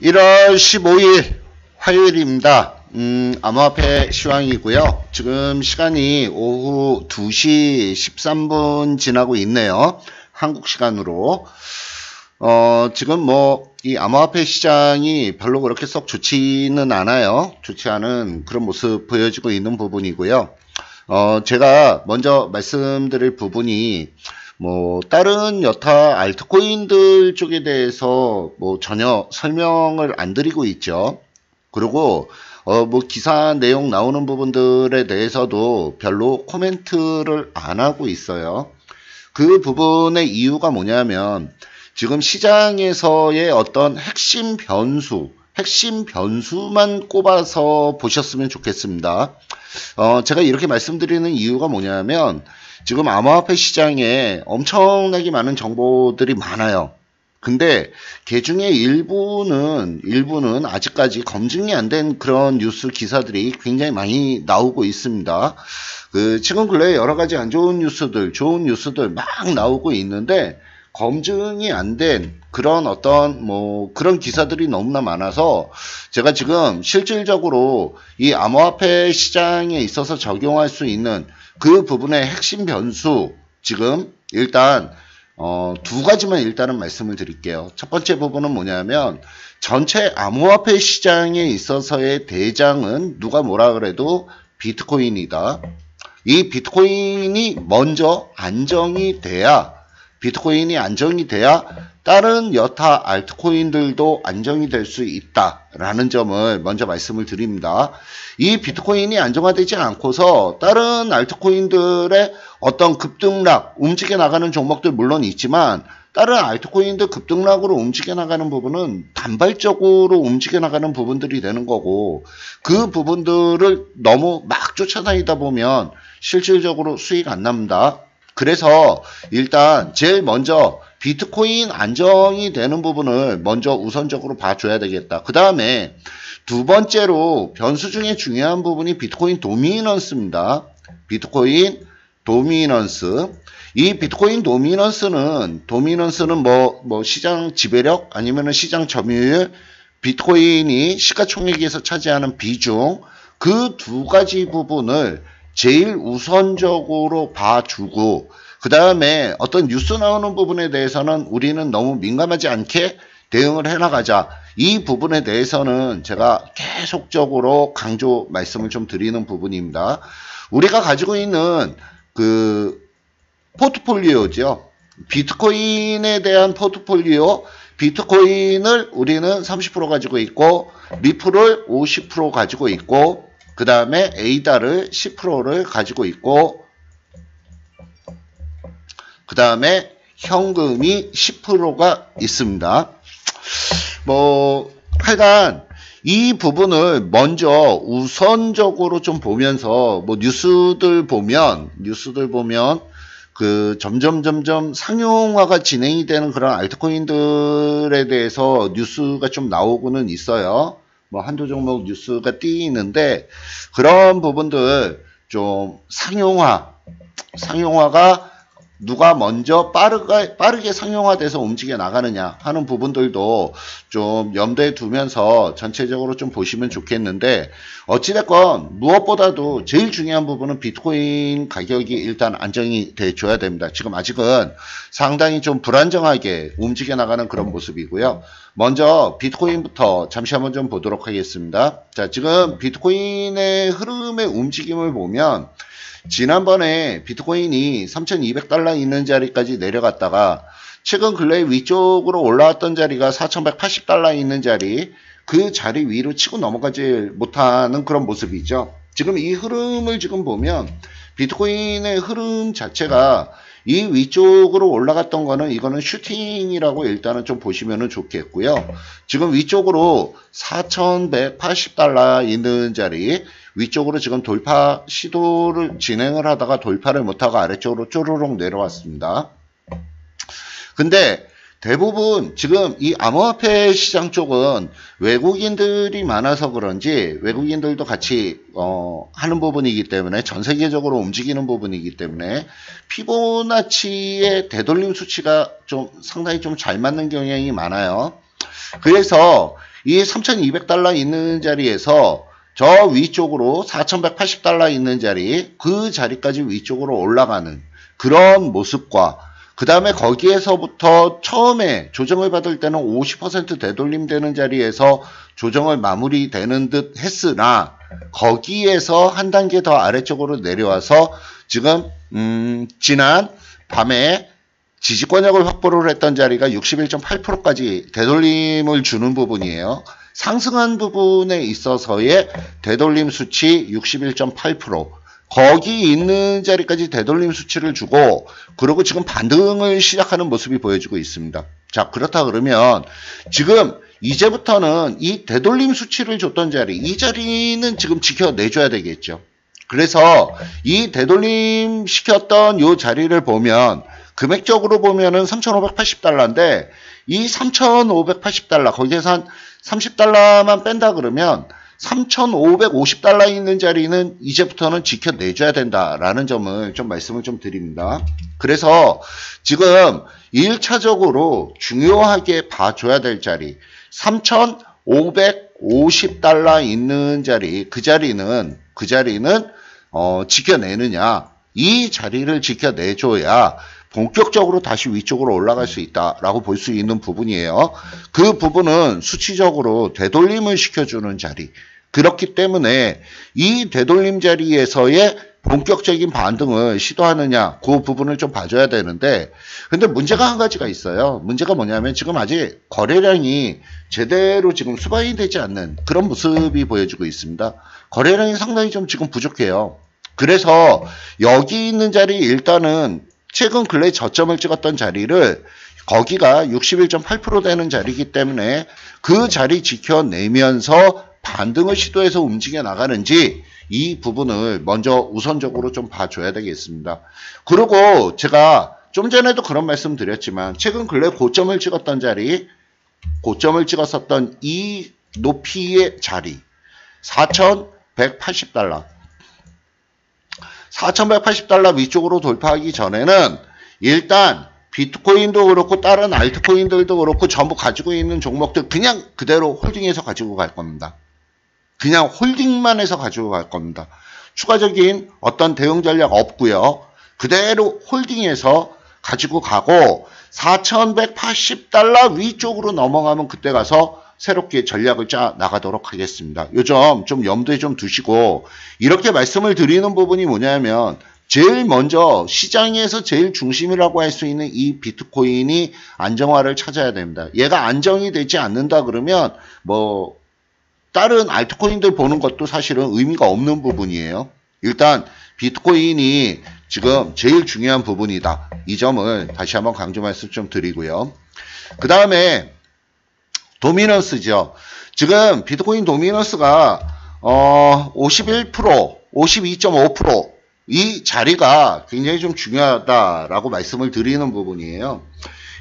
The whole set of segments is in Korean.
1월 15일 화요일입니다. 암호화폐 시황이고요. 지금 시간이 오후 2시 13분 지나고 있네요. 한국 시간으로. 지금 이 암호화폐 시장이 별로 그렇게 썩 좋지는 않아요. 좋지 않은 그런 모습 보여지고 있는 부분이고요. 제가 먼저 말씀드릴 부분이 다른 여타 알트코인들 쪽에 대해서 전혀 설명을 안 드리고 있죠. 그리고 기사 내용 나오는 부분들에 대해서도 별로 코멘트를 안 하고 있어요. 그 부분의 이유가 뭐냐면 지금 시장에서의 어떤 핵심 변수만 꼽아서 보셨으면 좋겠습니다. 제가 이렇게 말씀드리는 이유가 뭐냐면 지금 암호화폐 시장에 엄청나게 많은 정보들이 많아요. 근데 그 중에 일부는 아직까지 검증이 안 된 그런 뉴스 기사들이 굉장히 많이 나오고 있습니다. 최근 근래에 여러 가지 안 좋은 뉴스들, 좋은 뉴스들 막 나오고 있는데 검증이 안 된 그런 그런 기사들이 너무나 많아서 제가 지금 실질적으로 이 암호화폐 시장에 있어서 적용할 수 있는 그 부분의 핵심 변수 지금 일단 두 가지만 일단은 말씀을 드릴게요. 첫 번째 부분은 뭐냐면 전체 암호화폐 시장에 있어서의 대장은 누가 뭐라 그래도 비트코인이다. 이 비트코인이 먼저 안정이 돼야 다른 여타 알트코인들도 안정이 될 수 있다라는 점을 먼저 말씀을 드립니다. 이 비트코인이 안정화되지 않고서 다른 알트코인들의 어떤 급등락, 움직여 나가는 종목들 물론 있지만 다른 알트코인들 급등락으로 움직여 나가는 부분은 단발적으로 움직여 나가는 부분들이 되는 거고 그 부분들을 너무 막 쫓아다니다 보면 실질적으로 수익 안 납니다. 그래서 일단 제일 먼저 비트코인 안정이 되는 부분을 먼저 우선적으로 봐줘야 되겠다. 그 다음에 두 번째로 변수 중에 중요한 부분이 비트코인 도미넌스입니다. 비트코인 도미넌스. 이 비트코인 도미넌스는 시장 지배력 아니면은 시장 점유율, 비트코인이 시가총액에서 차지하는 비중 그 두 가지 부분을 제일 우선적으로 봐주고 그 다음에 어떤 뉴스 나오는 부분에 대해서는 우리는 너무 민감하지 않게 대응을 해나가자. 이 부분에 대해서는 제가 계속적으로 강조 말씀을 좀 드리는 부분입니다. 우리가 가지고 있는 포트폴리오죠. 비트코인에 대한 포트폴리오, 비트코인을 우리는 30% 가지고 있고 리플을 50% 가지고 있고 그 다음에 에이다를 10%를 가지고 있고 그 다음에 현금이 10%가 있습니다. 하여간 이 부분을 먼저 우선적으로 좀 보면서 뉴스들 보면 점점 상용화가 진행이 되는 그런 알트코인들에 대해서 뉴스가 좀 나오고는 있어요. 한두 종목 뉴스가 띄는데 그런 부분들 좀 상용화가 누가 먼저 빠르게 상용화돼서 움직여 나가느냐 하는 부분들도 좀 염두에 두면서 전체적으로 좀 보시면 좋겠는데 어찌됐건 무엇보다도 제일 중요한 부분은 비트코인 가격이 일단 안정이 돼줘야 됩니다. 지금 아직은 상당히 좀 불안정하게 움직여 나가는 그런 모습이고요. 먼저 비트코인부터 잠시 한번 좀 보도록 하겠습니다. 자, 지금 비트코인의 흐름의 움직임을 보면 지난번에 비트코인이 3,200달러 있는 자리까지 내려갔다가 최근 근래 위쪽으로 올라왔던 자리가 4,180달러 있는 자리, 그 자리 위로 치고 넘어가지 못하는 그런 모습이죠. 지금 이 흐름을 지금 보면 비트코인의 흐름 자체가 이 위쪽으로 올라갔던 거는 이거는 슈팅이라고 일단은 좀 보시면 좋겠고요. 지금 위쪽으로 4,180달러 있는 자리 위쪽으로 지금 돌파 시도를 진행을 하다가 돌파를 못하고 아래쪽으로 쪼르륵 내려왔습니다. 근데 대부분 지금 이 암호화폐 시장 쪽은 외국인들이 많아서 그런지 외국인들도 같이 하는 부분이기 때문에 전 세계적으로 움직이는 부분이기 때문에 피보나치의 되돌림 수치가 좀 상당히 좀 잘 맞는 경향이 많아요. 그래서 이 3,200달러 있는 자리에서 저 위쪽으로 4,180달러 있는 자리, 그 자리까지 위쪽으로 올라가는 그런 모습과 그 다음에 거기에서부터 처음에 조정을 받을 때는 50% 되돌림 되는 자리에서 조정을 마무리되는 듯 했으나 거기에서 한 단계 더 아래쪽으로 내려와서 지금 지난 밤에 지지권역을 확보를 했던 자리가 61.8%까지 되돌림을 주는 부분이에요. 상승한 부분에 있어서의 되돌림 수치 61.8%, 거기 있는 자리까지 되돌림 수치를 주고 그리고 지금 반등을 시작하는 모습이 보여지고 있습니다. 자, 그렇다 그러면 지금 이제부터는 이 되돌림 수치를 줬던 자리, 이 자리는 지금 지켜내줘야 되겠죠. 그래서 이 되돌림 시켰던 이 자리를 보면 금액적으로 보면은 3,580달러인데 이 3,580달러 거기에서 한 30달러만 뺀다 그러면 3,550달러 있는 자리는 이제부터는 지켜내줘야 된다라는 점을 좀 말씀을 좀 드립니다. 그래서 지금 1차적으로 중요하게 봐줘야 될 자리 3,550달러 있는 자리, 그 자리는 지켜내느냐, 이 자리를 지켜내줘야 본격적으로 다시 위쪽으로 올라갈 수 있다라고 볼 수 있는 부분이에요. 그 부분은 수치적으로 되돌림을 시켜주는 자리. 그렇기 때문에 이 되돌림 자리에서의 본격적인 반등을 시도하느냐, 그 부분을 좀 봐줘야 되는데, 근데 문제가 한 가지가 있어요. 문제가 뭐냐면 지금 아직 거래량이 제대로 지금 수반이 되지 않는 그런 모습이 보여지고 있습니다. 거래량이 상당히 좀 지금 부족해요. 그래서 여기 있는 자리 일단은 최근 근래 저점을 찍었던 자리를 거기가 61.8% 되는 자리이기 때문에 그 자리 지켜내면서 반등을 시도해서 움직여 나가는지 이 부분을 먼저 우선적으로 좀 봐줘야 되겠습니다. 그리고 제가 좀 전에도 그런 말씀 드렸지만 최근 근래 고점을 찍었던 자리, 고점을 찍었었던 이 높이의 자리 4,180달러 4,180달러 위쪽으로 돌파하기 전에는 일단 비트코인도 그렇고 다른 알트코인들도 그렇고 전부 가지고 있는 종목들 그냥 그대로 홀딩해서 가지고 갈 겁니다. 그냥 홀딩만 해서 가지고 갈 겁니다. 추가적인 어떤 대응 전략 없고요. 그대로 홀딩해서 가지고 가고 4,180달러 위쪽으로 넘어가면 그때 가서 새롭게 전략을 짜 나가도록 하겠습니다. 요점 좀 염두에 좀 두시고 이렇게 말씀을 드리는 부분이 뭐냐면 제일 먼저 시장에서 제일 중심이라고 할 수 있는 이 비트코인이 안정화를 찾아야 됩니다. 얘가 안정이 되지 않는다 그러면 뭐 다른 알트코인들 보는 것도 사실은 의미가 없는 부분이에요. 일단 비트코인이 지금 제일 중요한 부분이다. 이 점을 다시 한번 강조 말씀 좀 드리고요. 그 다음에 도미넌스죠. 지금 비트코인 도미넌스가 51%, 52.5% 이 자리가 굉장히 좀 중요하다라고 말씀을 드리는 부분이에요.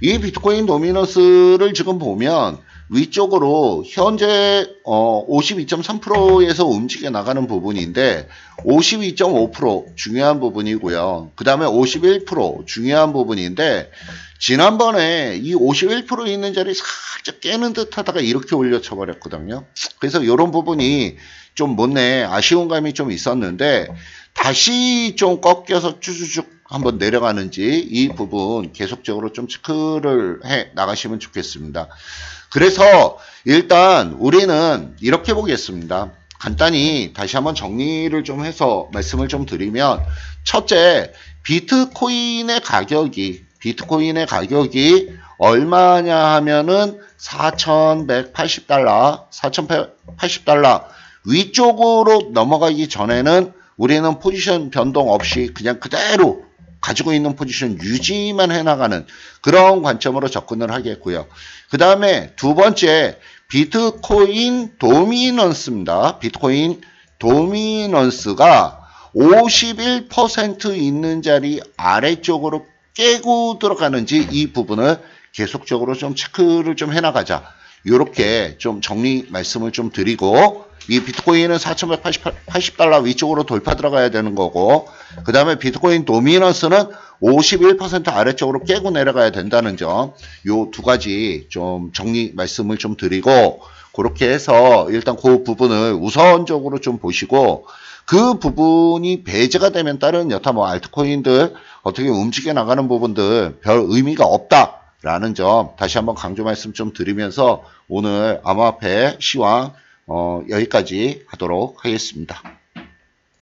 이 비트코인 도미넌스를 지금 보면 위쪽으로 현재 52.3%에서 움직여 나가는 부분인데 52.5% 중요한 부분이고요. 그 다음에 51% 중요한 부분인데 지난번에 이 51% 있는 자리 살짝 깨는 듯 하다가 이렇게 올려쳐 버렸거든요. 그래서 이런 부분이 좀 못내 아쉬운 감이 좀 있었는데 다시 좀 꺾여서 쭈쭈쭉 한번 내려가는지 이 부분 계속적으로 좀 체크를 해 나가시면 좋겠습니다. 그래서 일단 우리는 이렇게 보겠습니다. 간단히 다시 한번 정리를 좀 해서 말씀을 좀 드리면 첫째, 비트코인의 가격이 얼마냐 하면은 4,180달러 위쪽으로 넘어가기 전에는 우리는 포지션 변동 없이 그냥 그대로 가지고 있는 포지션 유지만 해나가는 그런 관점으로 접근을 하겠고요. 그 다음에 두 번째, 비트코인 도미넌스입니다. 비트코인 도미넌스가 51% 있는 자리 아래쪽으로 깨고 들어가는지 이 부분을 계속적으로 좀 체크를 좀 해나가자. 이렇게 좀 정리 말씀을 좀 드리고 이 비트코인은 4,180달러 위쪽으로 돌파 들어가야 되는 거고 그 다음에 비트코인 도미넌스는 51% 아래쪽으로 깨고 내려가야 된다는 점 요 두 가지 좀 정리 말씀을 좀 드리고 그렇게 해서 일단 그 부분을 우선적으로 좀 보시고 그 부분이 배제가 되면 다른 여타 뭐 알트코인들 어떻게 움직여 나가는 부분들 별 의미가 없다라는 점 다시 한번 강조 말씀 좀 드리면서 오늘 암호화폐 시황 여기까지 하도록 하겠습니다.